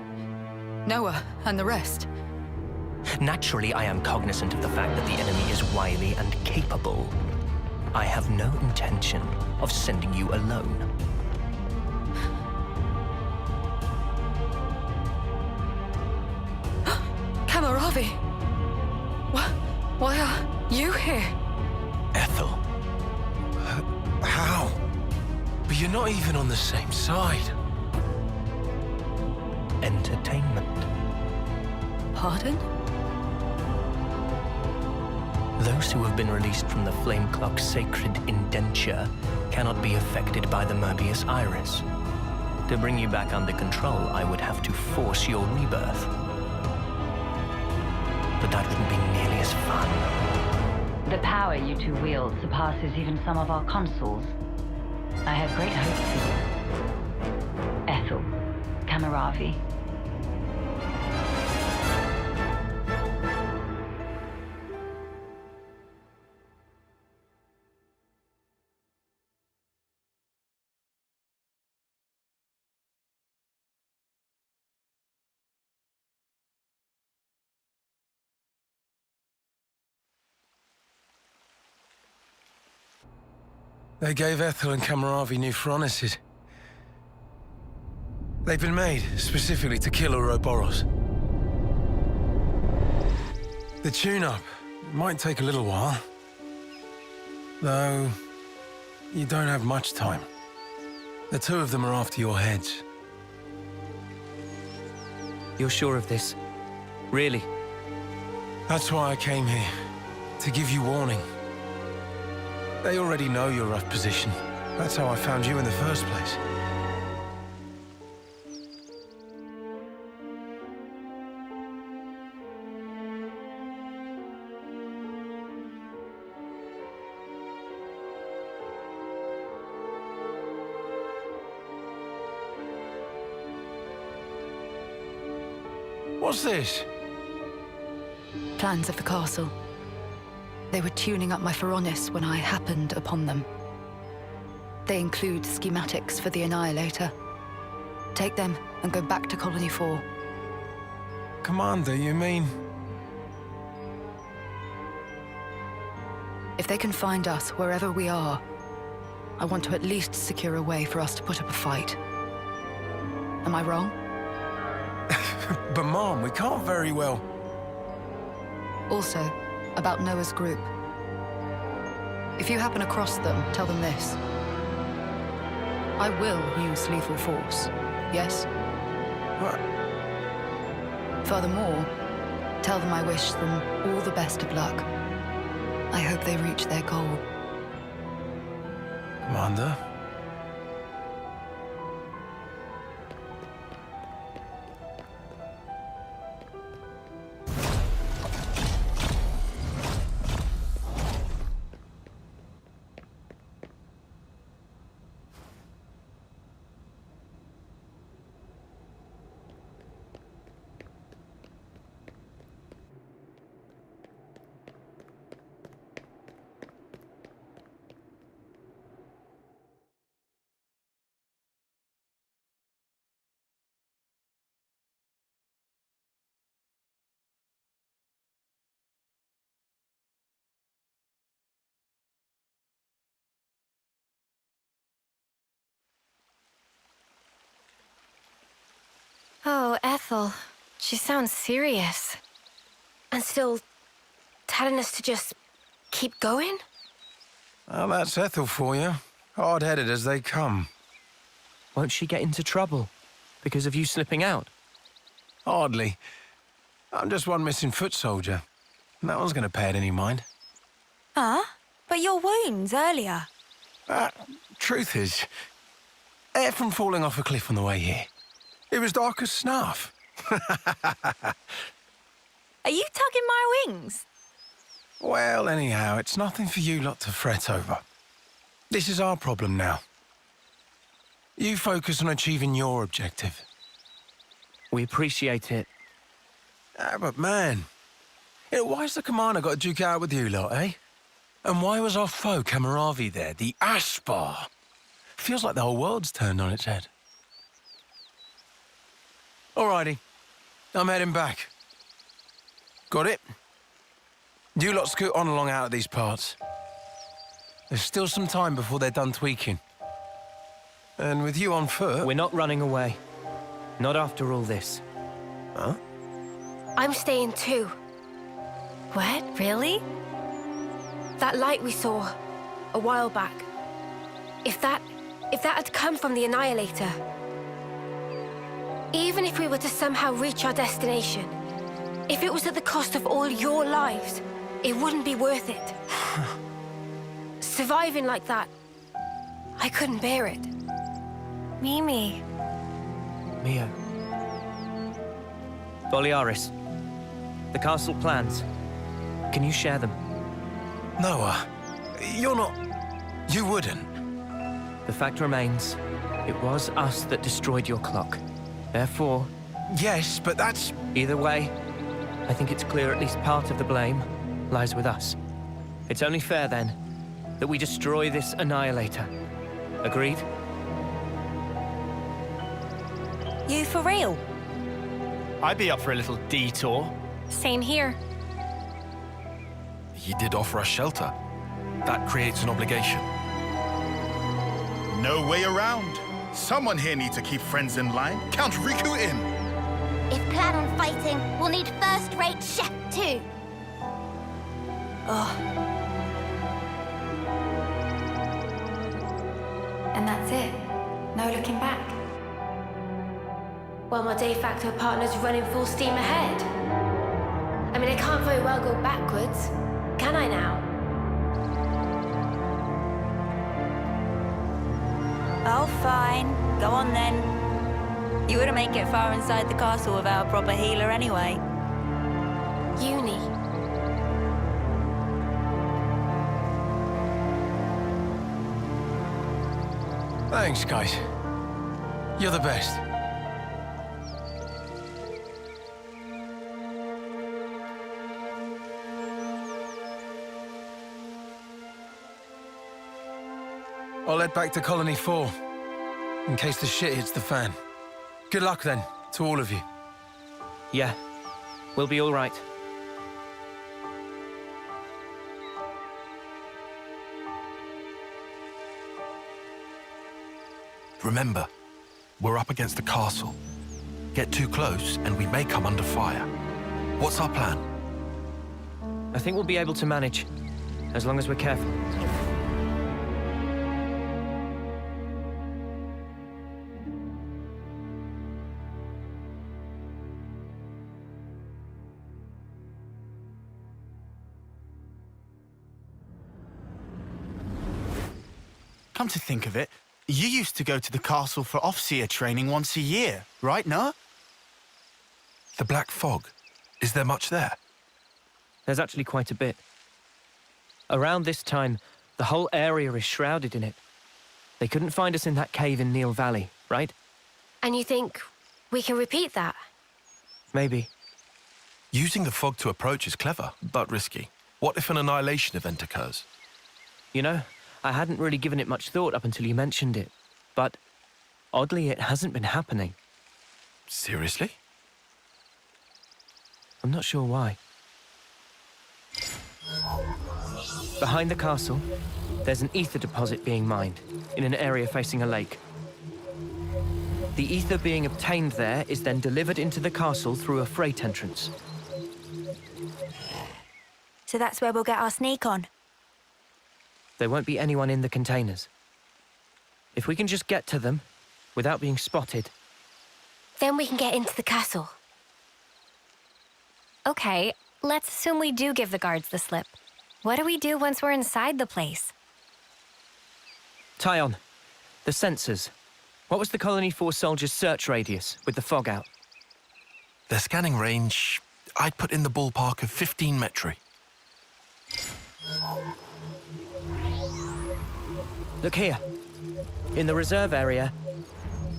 Noah and the rest? Naturally, I am cognizant of the fact that the enemy is wily and capable. I have no intention of sending you alone. Kamaravi! Why are you here? Ethel. How? But you're not even on the same side. Entertainment. Pardon? Those who have been released from the Flame Clock's sacred indenture cannot be affected by the Mobius Iris. To bring you back under control, I would have to force your rebirth. But that wouldn't be nearly as fun. The power you two wield surpasses even some of our consuls. I have great hope for you. Ethel, Kamaravi. They gave Ethel and Kamaravi new furnaces. They've been made specifically to kill Ouroboros. The tune-up might take a little while. Though, you don't have much time. The two of them are after your heads. You're sure of this? Really? That's why I came here. To give you warning. They already know your rough position. That's how I found you in the first place. What's this? Plans of the castle. They were tuning up my Pharaonis when I happened upon them. They include schematics for the Annihilator. Take them and go back to Colony 4. Commander, you mean? If they can find us wherever we are, I want to at least secure a way for us to put up a fight. Am I wrong? But Mom, we can't very well. Also, about Noah's group. If you happen across them, tell them this. I will use lethal force, yes? What? Furthermore, tell them I wish them all the best of luck. I hope they reach their goal. Commander? Oh, Ethel. She sounds serious. And still telling us to just keep going? Well, that's Ethel for you. Hard-headed as they come. Won't she get into trouble because of you slipping out? Hardly. I'm just one missing foot soldier. No one's going to pay it any mind. Huh? But your wounds earlier. Truth is, air from falling off a cliff on the way here. It was dark as snuff. Are you tugging my wings? Well, anyhow, it's nothing for you lot to fret over. This is our problem now. You focus on achieving your objective. We appreciate it. But man, why's the commander got to duke it out with you lot, eh? And why was our foe Kamaravi there, the Ashbar? Feels like the whole world's turned on its head. Alrighty, I'm heading back. Got it? You lot scoot on along out of these parts. There's still some time before they're done tweaking. And with you on foot... We're not running away. Not after all this. Huh? I'm staying too. What? Really? That light we saw a while back. If that had come from the Annihilator, even if we were to somehow reach our destination, if it was at the cost of all your lives, it wouldn't be worth it. Surviving like that, I couldn't bear it. Mimi. Mia. Boliaris. The castle plans. Can you share them? Noah, you're not... You wouldn't. The fact remains, it was us that destroyed your clock. Therefore... Yes, but that's... Either way, I think it's clear at least part of the blame lies with us. It's only fair, then, that we destroy this Annihilator. Agreed? You for real? I'd be up for a little detour. Same here. He did offer us shelter. That creates an obligation. No way around. Someone here needs to keep friends in line. Count Riku in. If plan on fighting, we'll need first-rate chef too. Oh. And that's it. No looking back. While my de facto partner's running full steam ahead. I mean, I can't very well go backwards, can I now? Oh, fine. Go on then. You wouldn't make it far inside the castle without a proper healer anyway. Uni. Thanks, guys. You're the best. I'll head back to Colony 4, in case the shit hits the fan. Good luck, then, to all of you. Yeah, we'll be all right. Remember, we're up against the castle. Get too close and we may come under fire. What's our plan? I think we'll be able to manage, as long as we're careful. Come to think of it, you used to go to the castle for off-seer training once a year, right, no? The Black Fog. Is there much there? There's actually quite a bit. Around this time, the whole area is shrouded in it. They couldn't find us in that cave in Neil Valley, right? And you think we can repeat that? Maybe. Using the fog to approach is clever, but risky. What if an annihilation event occurs? You know, I hadn't really given it much thought up until you mentioned it. But, oddly, it hasn't been happening. Seriously? I'm not sure why. Behind the castle, there's an ether deposit being mined, in an area facing a lake. The ether being obtained there is then delivered into the castle through a freight entrance. So that's where we'll get our sneak on. There won't be anyone in the containers. If we can just get to them, without being spotted... Then we can get into the castle. Okay, let's assume we do give the guards the slip. What do we do once we're inside the place? Tyon, the sensors. What was the Colony 4 soldiers' search radius with the fog out? Their scanning range, I'd put in the ballpark of 15 metri. Look here. In the reserve area,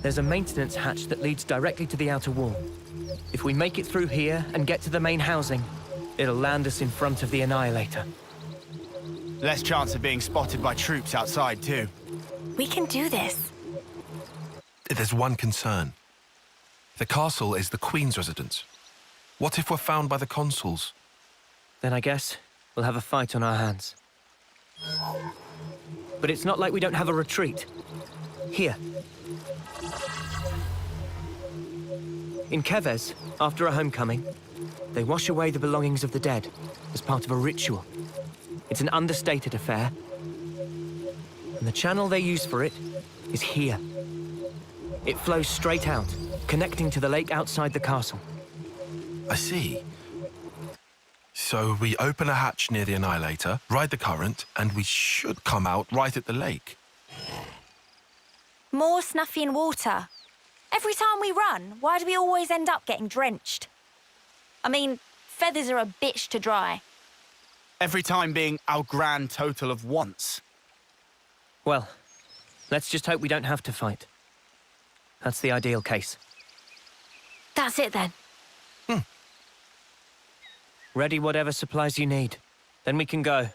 there's a maintenance hatch that leads directly to the outer wall. If we make it through here and get to the main housing, it'll land us in front of the Annihilator. Less chance of being spotted by troops outside, too. We can do this. There's one concern. The castle is the Queen's residence. What if we're found by the consuls? Then I guess we'll have a fight on our hands. But it's not like we don't have a retreat. Here. In Kevez, after a homecoming, they wash away the belongings of the dead as part of a ritual. It's an understated affair. And the channel they use for it is here. It flows straight out, connecting to the lake outside the castle. I see. So we open a hatch near the Annihilator, ride the current, and we should come out right at the lake. More Snuffy and water. Every time we run, why do we always end up getting drenched? I mean, feathers are a bitch to dry. Every time being our grand total of once. Well, let's just hope we don't have to fight. That's the ideal case. That's it then. Ready whatever supplies you need. Then we can go.